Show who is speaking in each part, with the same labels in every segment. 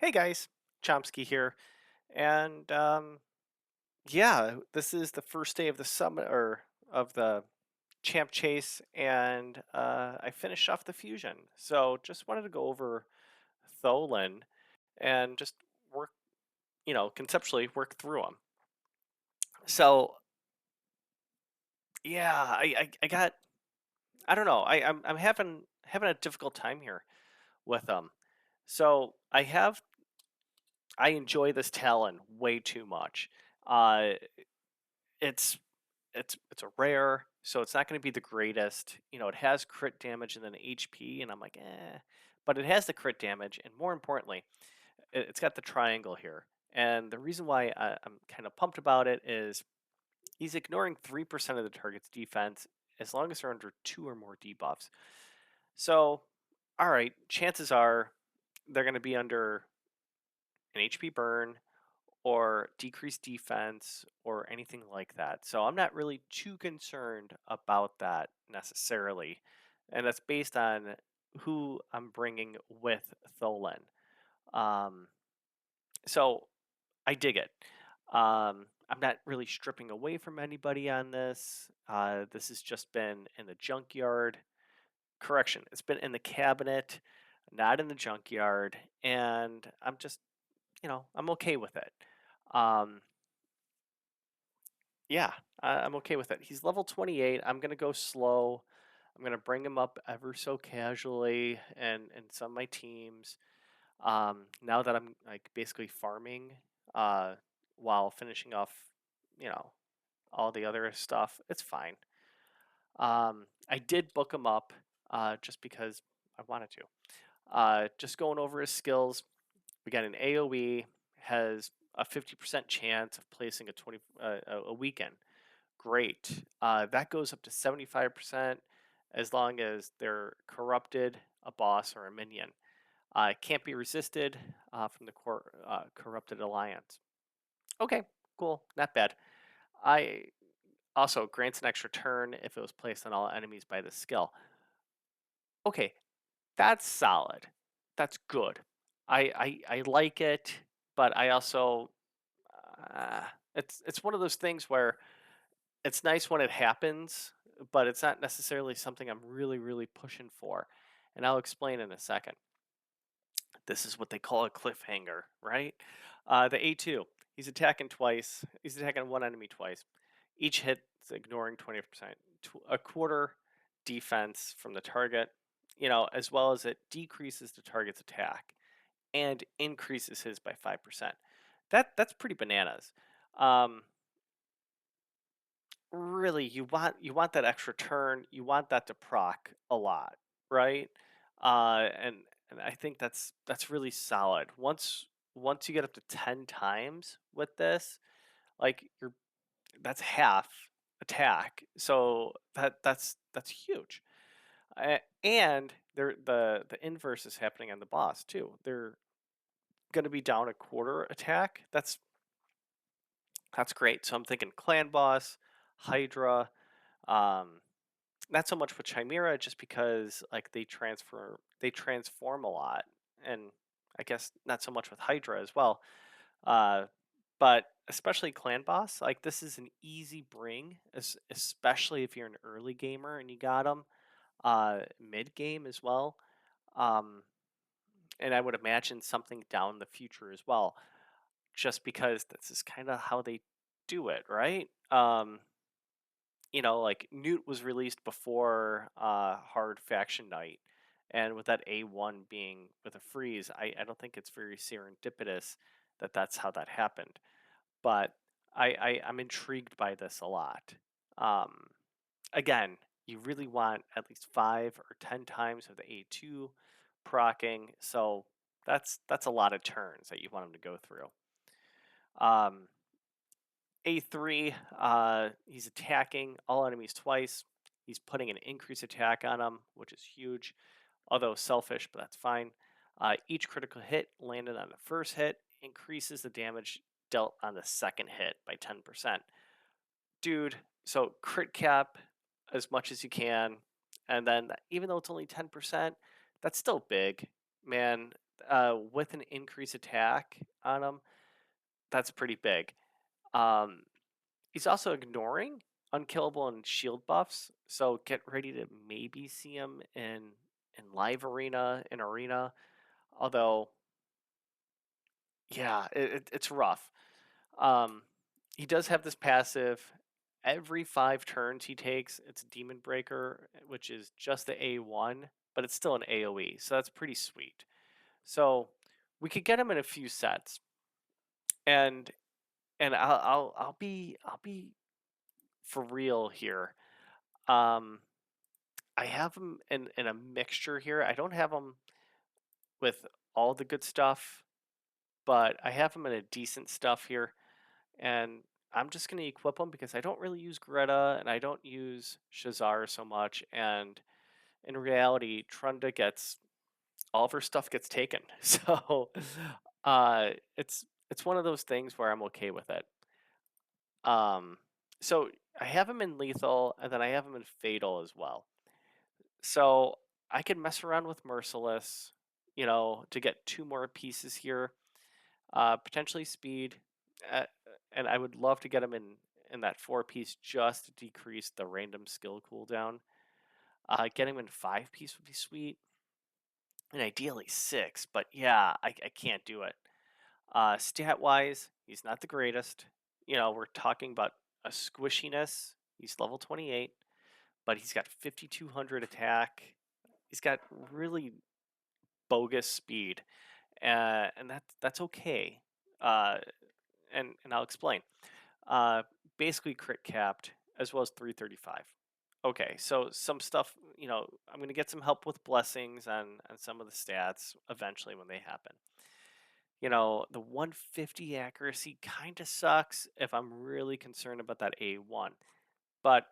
Speaker 1: Hey guys, Chomsky here, and yeah, this is the first day of the summit or of the champ chase, and I finished off the fusion. So just wanted to go over Tholin and just work, conceptually work through them. So yeah, I got I don't know I'm having a difficult time here with them. So I enjoy this Talon way too much. Uh, it's it's a rare, so it's not going to be the greatest. It has crit damage and then HP, and I'm like, but it has the crit damage, and more importantly, it's got the triangle here. And the reason why I'm kind of pumped about it is he's ignoring 3% of the target's defense as long as they're under two or more debuffs. So, all right, chances are they're going to be under an HP burn or decreased defense or anything like that. So I'm not really too concerned about that necessarily. And that's based on who I'm bringing with Tholin. Um, so I dig it. I'm not really stripping away from anybody on this. This has just been in the junkyard. Correction, it's been in the cabinet, not in the junkyard. And I'm just, I'm okay with it. Um, Yeah, I'm okay with it. He's level 28. I'm gonna go slow. I'm gonna bring him up ever so casually and some of my teams. Now that I'm like basically farming, uh, while finishing off, you know, all the other stuff, it's fine. I did book him up, just because I wanted to. Just going over his skills. We got an AOE has a 50% chance of placing a weekend. Great. That goes up to 75% as long as they're corrupted, a boss, or a minion. It can't be resisted from the corrupted alliance. Okay, cool, not bad. I also grants an extra turn if it was placed on all enemies by the skill. Okay, that's solid. That's good. I like it, but I also uh, it's one of those things where it's nice when it happens, but it's not necessarily something I'm really pushing for. And I'll explain in a second. This is what they call a cliffhanger, right? The A2, he's attacking twice. He's attacking one enemy twice. Each hit is ignoring 20%, a quarter defense from the target, as well as it decreases the target's attack and increases his by 5%. That's pretty bananas. Um, Really, you want that extra turn, you want that to proc a lot, right? And I think that's really solid. Once you get up to 10 times with this, like that's half attack. So that's huge. And the inverse is happening on the boss too. They're going to be down a quarter attack. That's great. So I'm thinking clan boss, Hydra, um, not so much with Chimera, just because like they transform a lot, and I guess not so much with Hydra as well. Uh, but especially Clan Boss, like this is an easy bring, especially if you're an early gamer and you got them. Mid game as well, um, and I would imagine something down the future as well, just because this is kind of how they do it, right? Like Newt was released before Hard Faction Night, and with that A1 being with a freeze, I don't think it's very serendipitous that that's how that happened. But I'm intrigued by this a lot. Um, Again, you really want at least 5 or 10 times of the A2 procking, so that's a lot of turns that you want them to go through. Um, A3, he's attacking all enemies twice. He's putting an increased attack on them, which is huge, although selfish, but that's fine. Each critical hit landed on the first hit increases the damage dealt on the second hit by 10%. Dude, so crit cap as much as you can. And then even though it's only 10%, that's still big. Man, with an increased attack on him, that's pretty big. Um, he's also ignoring unkillable and shield buffs, so get ready to maybe see him in live arena, in arena. Although, yeah, it's rough. Um, he does have this passive. Every 5 turns he takes, it's Demon Breaker, which is just the A1, but it's still an AoE, so that's pretty sweet. So we could get him in a few sets, and I'll be for real here. Um, I have him in a mixture here. I don't have him with all the good stuff, but I have him in a decent stuff here, and I'm just going to equip him because I don't really use Greta and I don't use Shazar so much. And in reality, Trunda gets all of her stuff gets taken, so uh, it's one of those things where I'm okay with it. Um, so I have him in lethal, and then I have him in fatal as well. So I can mess around with merciless, to get 2 more pieces here. Potentially speed, uh, and I would love to get him in that 4 piece just to decrease the random skill cooldown. Getting him in 5 piece would be sweet, and ideally 6. But yeah, I can't do it. Stat wise, he's not the greatest. We're talking about a squishiness. He's level 28, but he's got 5200 attack. He's got really bogus speed, and that's okay. Uh, and I'll explain. Uh, Basically crit capped as well as 335. Okay, so some stuff, I'm going to get some help with blessings and some of the stats eventually when they happen. The 150 accuracy kind of sucks if I'm really concerned about that A1. But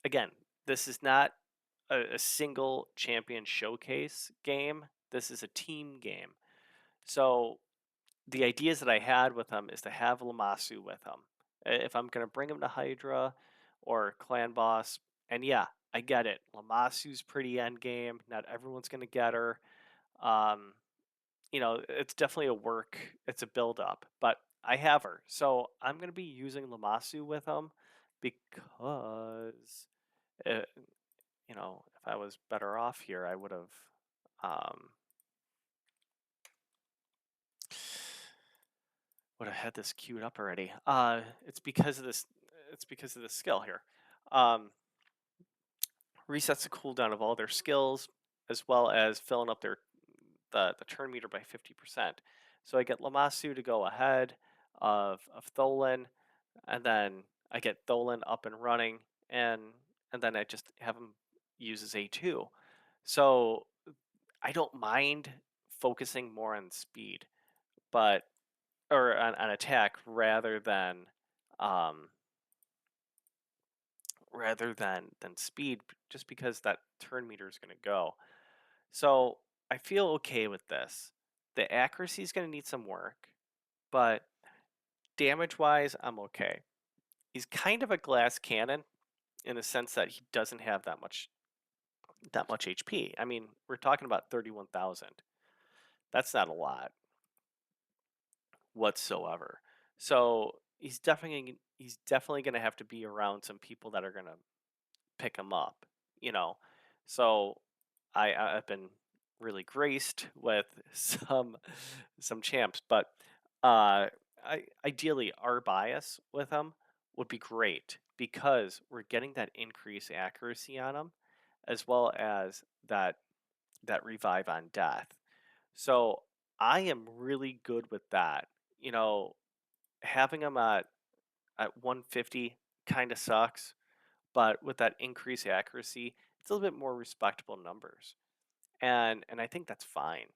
Speaker 1: again, this is not a single champion showcase game. This is a team game. So the ideas that I had with him is to have Lamasu with him. If I'm going to bring him to Hydra or Clan Boss, and yeah, I get it. Lamasu's pretty end game. Not everyone's going to get her. Um, it's definitely a work. It's a build up, but I have her, so I'm going to be using Lamasu with him because, uh, if I was better off here, I would have. Um, would have had this queued up already. It's because of this. It's because of this skill here. Um, Resets the cooldown of all their skills, as well as filling up the turn meter by 50%. So I get Lamasu to go ahead of Tholin, and then I get Tholin up and running, and then I just have him use his A2. So I don't mind focusing more on speed, but or on attack um, rather than speed, just because that turn meter is going to go. So I feel okay with this. The accuracy is going to need some work, but damage wise, I'm okay. He's kind of a glass cannon in the sense that he doesn't have that much HP. I mean, we're talking about 31,000. That's not a lot whatsoever. So he's definitely going to have to be around some people that are going to pick him up, you know. So I've been really graced with some champs, but ideally our bias with him would be great because we're getting that increased accuracy on him, as well as that revive on death. So I am really good with that. You know, Having him at 150 kind of sucks, but with that increased accuracy, it's a little bit more respectable numbers, and I think that's fine.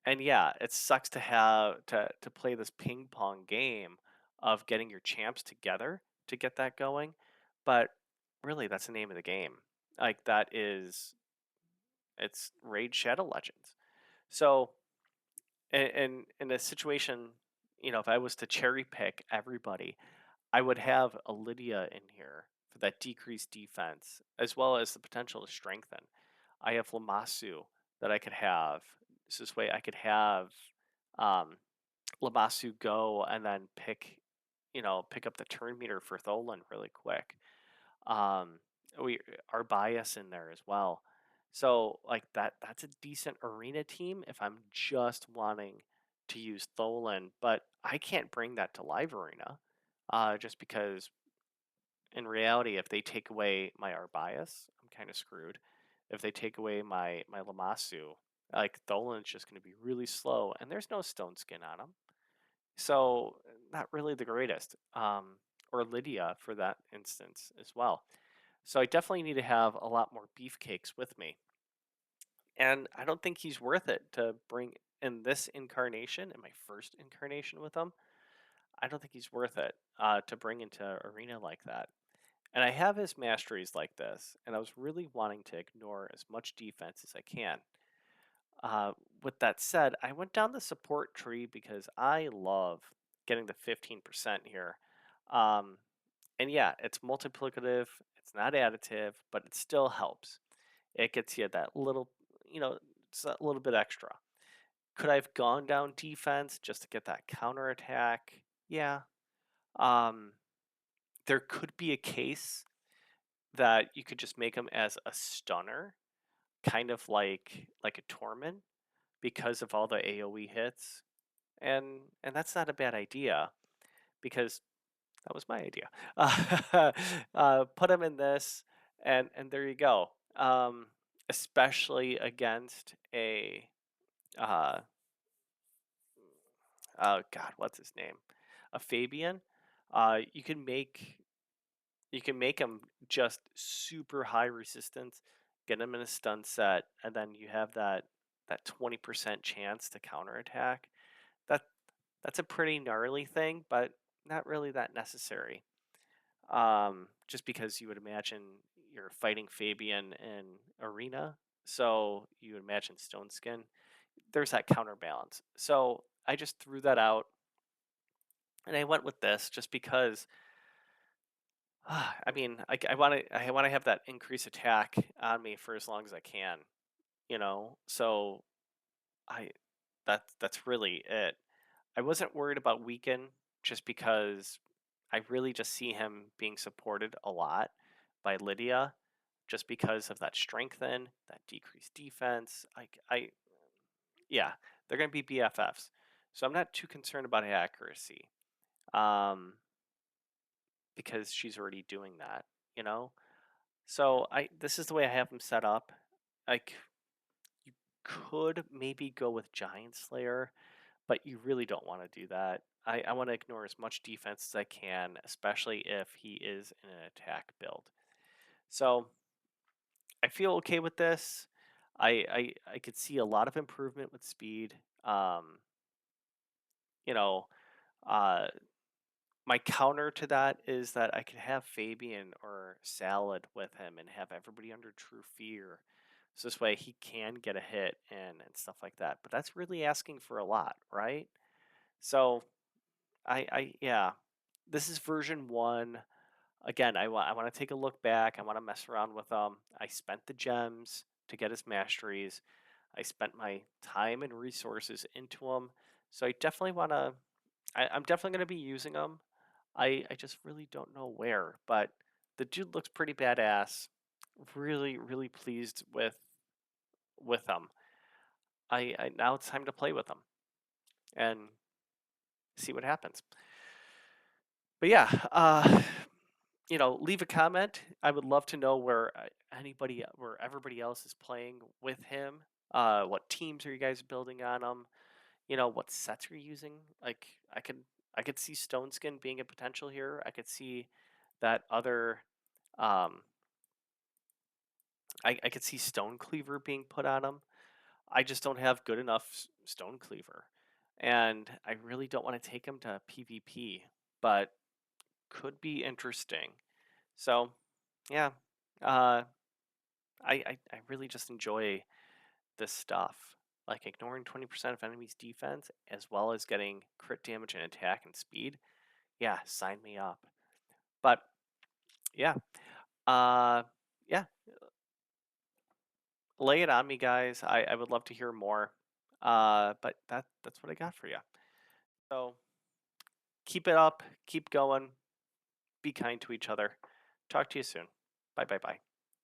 Speaker 1: And yeah, it sucks to have to play this ping pong game of getting your champs together to get that going, but really that's the name of the game. Like that is it's Raid Shadow Legends. So in a situation, if I was to cherry pick everybody, I would have a Lydia in here for that decreased defense, as well as the potential to strengthen. I have Lamasu that I could have. So this way I could have um, Lamassu go and then pick up the turn meter for Tholin really quick. Um, we our bias in there as well. So like that's a decent arena team if I'm just wanting to use Tholin, but I can't bring that to live arena. Just because in reality, if they take away my Arbias, I'm kind of screwed. If they take away my Lamassu, like Tholin's just going to be really slow, and there's no stone skin on him, so not really the greatest. Or Lydia for that instance as well. So I definitely need to have a lot more beefcakes with me, and I don't think he's worth it to bring in this incarnation, in my first incarnation with him. I don't think he's worth it to bring into arena like that. And I have his masteries like this, and I was really wanting to ignore as much defense as I can. Uh, with that said, I went down the support tree because I love getting the 15% here. Um, and yeah, it's multiplicative, it's not additive, but it still helps. It gets you that little, it's a little bit extra. Could I have gone down defense just to get that counterattack? Yeah. Um, there could be a case that you could just make him as a stunner, kind of like a Torment, because of all the AoE hits, and that's not a bad idea because that was my idea. Put him in this, and there you go. Especially against a uh, oh god, what's his name? A Fabian. You can make him just super high resistance, get him in a stun set, and then you have that 20% chance to counterattack. That that's a pretty gnarly thing, but not really that necessary. Just because you would imagine you're fighting Fabian in arena, so you would imagine Stone Skin. There's that counterbalance. So I just threw that out, and I went with this just because I mean, I want to have that increased attack on me for as long as I can, So I that's really it. I wasn't worried about weaken just because I really just see him being supported a lot by Lydia, just because of that strengthen, that decreased defense. Yeah, they're gonna be BFFs, so I'm not too concerned about accuracy, um, because she's already doing that, you know. So this is the way I have them set up. Like you could maybe go with Giant Slayer, but you really don't want to do that. I want to ignore as much defense as I can, especially if he is in an attack build. So I feel okay with this. I could see a lot of improvement with speed. You know, uh, my counter to that is that I could have Fabian or Salad with him and have everybody under true fear. So this way he can get a hit and stuff like that. But that's really asking for a lot, right? So yeah, this is version one. Again, I want to take a look back. I want to mess around with them. I spent the gems to get his masteries. I spent my time and resources into them. So I definitely want to. I'm definitely going to be using them. I just really don't know where, but the dude looks pretty badass. Really, really pleased with them. I now it's time to play with them and see what happens. But yeah, leave a comment. I would love to know where everybody else is playing with him. What teams are you guys building on him? What sets are you using? Like, I could see Stone Skin being a potential here. I could see that other, um, I could see Stone Cleaver being put on him. I just don't have good enough Stone Cleaver, and I really don't want to take him to PvP, but could be interesting. So, yeah, uh, I really just enjoy this stuff. Like ignoring 20% of enemies' defense as well as getting crit damage and attack and speed. Yeah, sign me up. But yeah, uh, yeah, lay it on me, guys. I would love to hear more. But that's what I got for you. So keep it up, keep going, be kind to each other. Talk to you soon. Bye bye bye.